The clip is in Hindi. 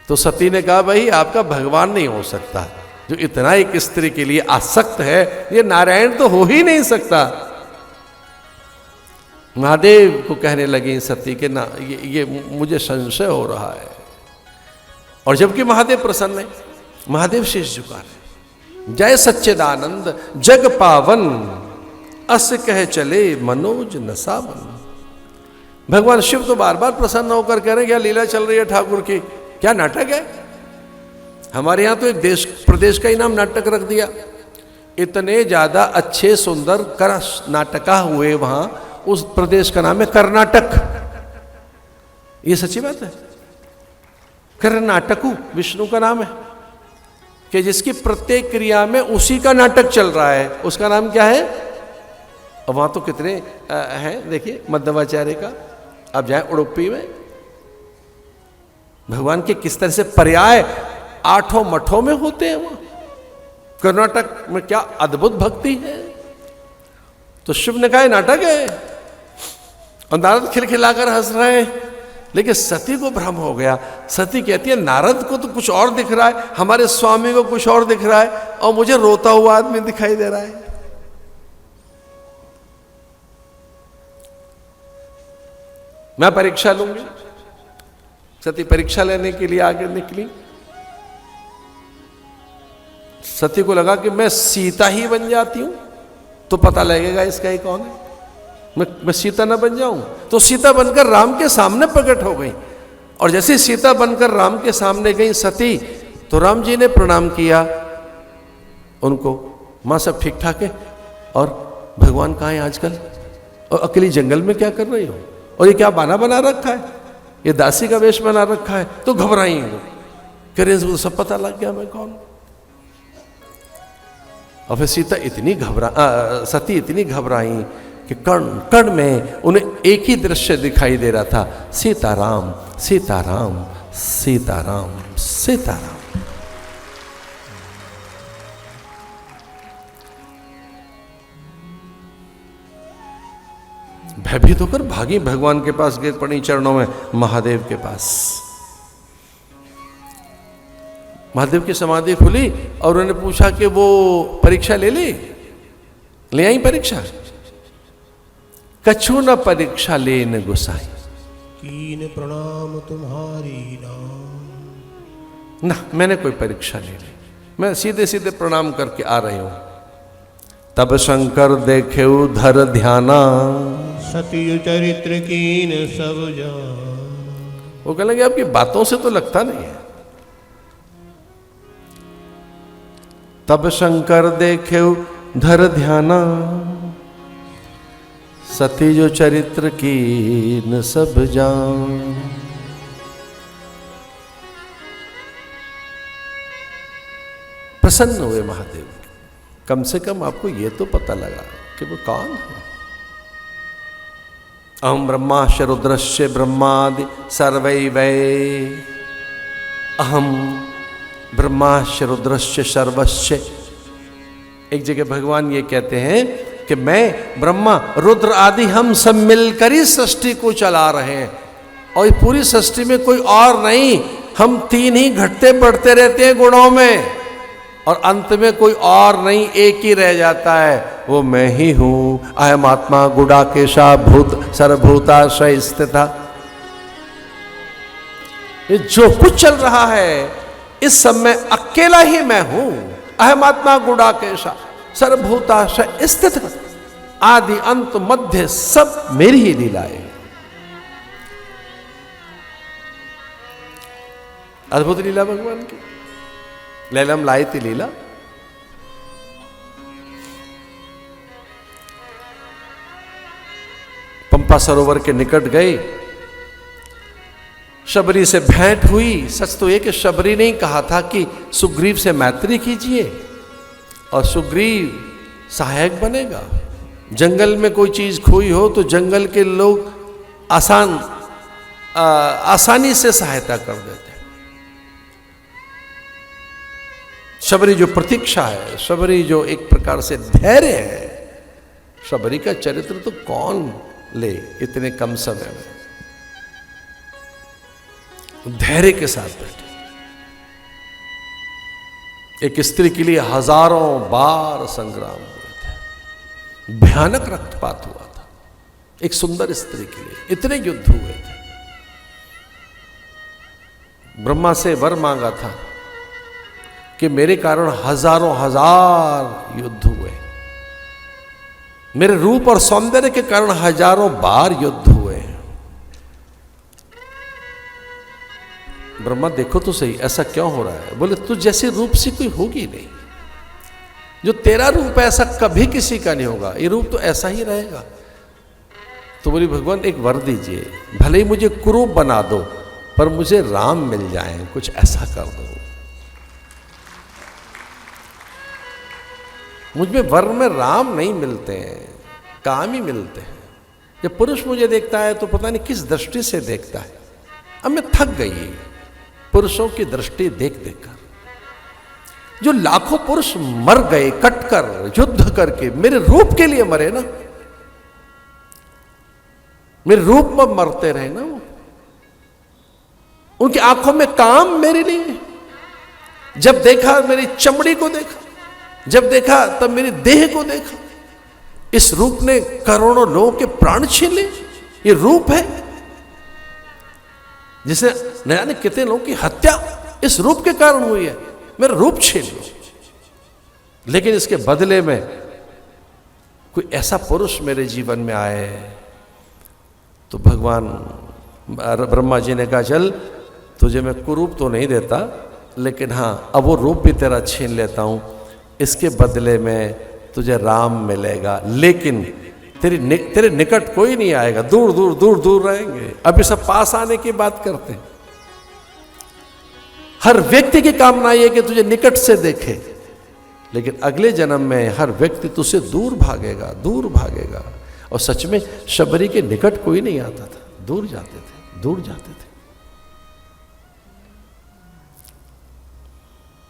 तो सती ने कहा भाई आपका भगवान नहीं हो सकता, जो इतना एक स्त्री के लिए आसक्त है, ये नारायण तो हो ही नहीं सकता। महादेव को कहने लगी सती के ना ये मुझे संशय हो रहा है। और जबकि महादेव प्रसन्न है, महादेव शीश झुका रहे, जय सच्चिदानंद जग पावन अस कह चले मनोज नसावन। भगवान शिव तो बार बार प्रसन्न होकर कह रहे हैं क्या लीला चल रही है ठाकुर की, क्या नाटक है। हमारे यहां तो एक देश प्रदेश का ही नाम नाटक रख दिया। इतने ज्यादा अच्छे सुंदर कर नाटका हुए वहां, उस प्रदेश का नाम है कर्नाटक। ये सच्ची बात है। कर्नाटकू विष्णु का नाम है कि जिसकी प्रत्येक क्रिया में उसी का नाटक चल रहा है, उसका नाम क्या है। अब वहां तो कितने हैं देखिए, मध्वाचार्य का, आप जाए उडुपी में, भगवान के किस तरह से पर्याय 8 मठों में होते हैं। वहां कर्नाटक में क्या अद्भुत भक्ति है। तो शिव ने कहा नाटक है, और नारद खिलखिलाकर हंस रहे हैं। लेकिन सती को भ्रम हो गया। सती कहती है नारद को तो कुछ और दिख रहा है, हमारे स्वामी को कुछ और दिख रहा है, और मुझे रोता हुआ आदमी दिखाई दे रहा है। मैं परीक्षा लूंगी। सती परीक्षा लेने के लिए आगे निकली। सती को लगा कि मैं सीता ही बन जाती हूं तो पता लगेगा इसका ही कौन है। मैं सीता ना बन जाऊं। तो सीता बनकर राम के सामने प्रकट हो गई। और जैसे सीता बनकर राम के सामने गई सती, तो राम जी ने प्रणाम किया उनको, मां सब ठीक ठाक है, और भगवान कहाँ है आजकल, और अकेली जंगल में क्या कर रही हो, और ये क्या बना बना रखा है, ये दासी का वेश बना रखा है। तो घबराई वो, कह रहे हैं सब पता लग गया मैं कौन। और फिर सीता इतनी सती इतनी घबराई कि कण कण में उन्हें एक ही दृश्य दिखाई दे रहा था, सीताराम सीताराम सीताराम सीताराम। भयभीत होकर भागी, भगवान के पास गिर पड़ी चरणों में, महादेव के पास। महादेव की समाधि खुली और उन्होंने पूछा कि वो परीक्षा ले आई परीक्षा। कछु न परीक्षा लेन गुसाई, कीन प्रणाम तुम्हारी नाम। ना मैंने कोई परीक्षा नहीं ली, मैं सीधे सीधे प्रणाम करके आ रही हूं। तब शंकर देखे धर ध्याना, सती चरित्र कीन सब जान। वो कहने लगे आपकी बातों से तो लगता नहीं है। तब शंकर देखे धर ध्याना, सती जो चरित्र कीन सब जान। प्रसन्न हुए महादेव, कम से कम आपको ये तो पता लगा कि वो कौन है। अहम ब्रह्माश्च रुद्रश्च ब्रह्मादि सर्वै वै, अहम ब्रह्माश्च रुद्रश्च सर्वश्च। एक जगह भगवान ये कहते हैं कि मैं ब्रह्मा रुद्र आदि हम सब मिलकर ही सृष्टि को चला रहे हैं, और पूरी सृष्टि में कोई और नहीं, हम तीन ही घटते बढ़ते रहते हैं गुणों में, और अंत में कोई और नहीं, एक ही रह जाता है, वो मैं ही हूं। अहम आत्मा गुडाकेशा भूत सर्वभूताश्रय स्थिता। ये जो कुछ चल रहा है इस सब में अकेला ही मैं हूं। अहम आत्मा गुडाकेशा सर्वभूताश्रय स्थित, आदि अंत मध्य सब मेरी ही लीला है। अद्भुत लीला भगवान की। लैलम लायती लीला। पंपा सरोवर के निकट गए, शबरी से भेंट हुई। सच तो ये कि शबरी ने कहा था कि सुग्रीव से मैत्री कीजिए, और सुग्रीव सहायक बनेगा। जंगल में कोई चीज खोई हो तो जंगल के लोग आसानी से सहायता कर देते। शबरी जो प्रतीक्षा है, शबरी जो एक प्रकार से धैर्य है, शबरी का चरित्र तो कौन ले इतने कम समय में। धैर्य के साथ बैठे। एक स्त्री के लिए हजारों बार संग्राम हुए थे, भयानक रक्तपात हुआ था एक सुंदर स्त्री के लिए, इतने युद्ध हुए थे। ब्रह्मा से वर मांगा था कि मेरे कारण हजारों हजार युद्ध हुए, मेरे रूप और सौंदर्य के कारण हजारों बार युद्ध हुए। ब्रह्मा देखो तो सही ऐसा क्यों हो रहा है? बोले तुझ जैसी रूप सी कोई होगी नहीं, जो तेरा रूप है ऐसा कभी किसी का नहीं होगा, ये रूप तो ऐसा ही रहेगा। तो बोली भगवान एक वर दीजिए, भले ही मुझे कुरूप बना दो पर मुझे राम मिल जाए, कुछ ऐसा कर दो। मुझ में वर में राम नहीं मिलते हैं, काम ही मिलते हैं। जब पुरुष मुझे देखता है तो पता नहीं किस दृष्टि से देखता है। अब मैं थक गई पुरुषों की दृष्टि देख देखकर। जो लाखों पुरुष मर गए कटकर युद्ध करके, मेरे रूप के लिए मरे ना, मेरे रूप में मरते रहे ना वो। उनकी आंखों में काम मेरे लिए, जब देखा मेरी चमड़ी को देखा, जब देखा तब मेरी देह को देखा। इस रूप ने करोड़ों लोगों के प्राण छीन लिए। ये रूप है जिसे न जाने कितने लोगों की हत्या इस रूप के कारण हुई है। मेरा रूप छीन लो, लेकिन इसके बदले में कोई ऐसा पुरुष मेरे जीवन में आए तो भगवान ब्रह्मा जी ने कहा चल तुझे मैं कुरूप तो नहीं देता, लेकिन हाँ अब वो रूप भी तेरा छीन लेता हूं, इसके बदले में तुझे राम मिलेगा। लेकिन तेरे निकट कोई नहीं आएगा, दूर दूर दूर दूर रहेंगे। अभी सब पास आने की बात करते हैं। हर व्यक्ति की कामना यह कि तुझे निकट से देखे, लेकिन अगले जन्म में हर व्यक्ति तुझसे दूर भागेगा, दूर भागेगा। और सच में शबरी के निकट कोई नहीं आता था, दूर जाते थे, दूर जाते थे।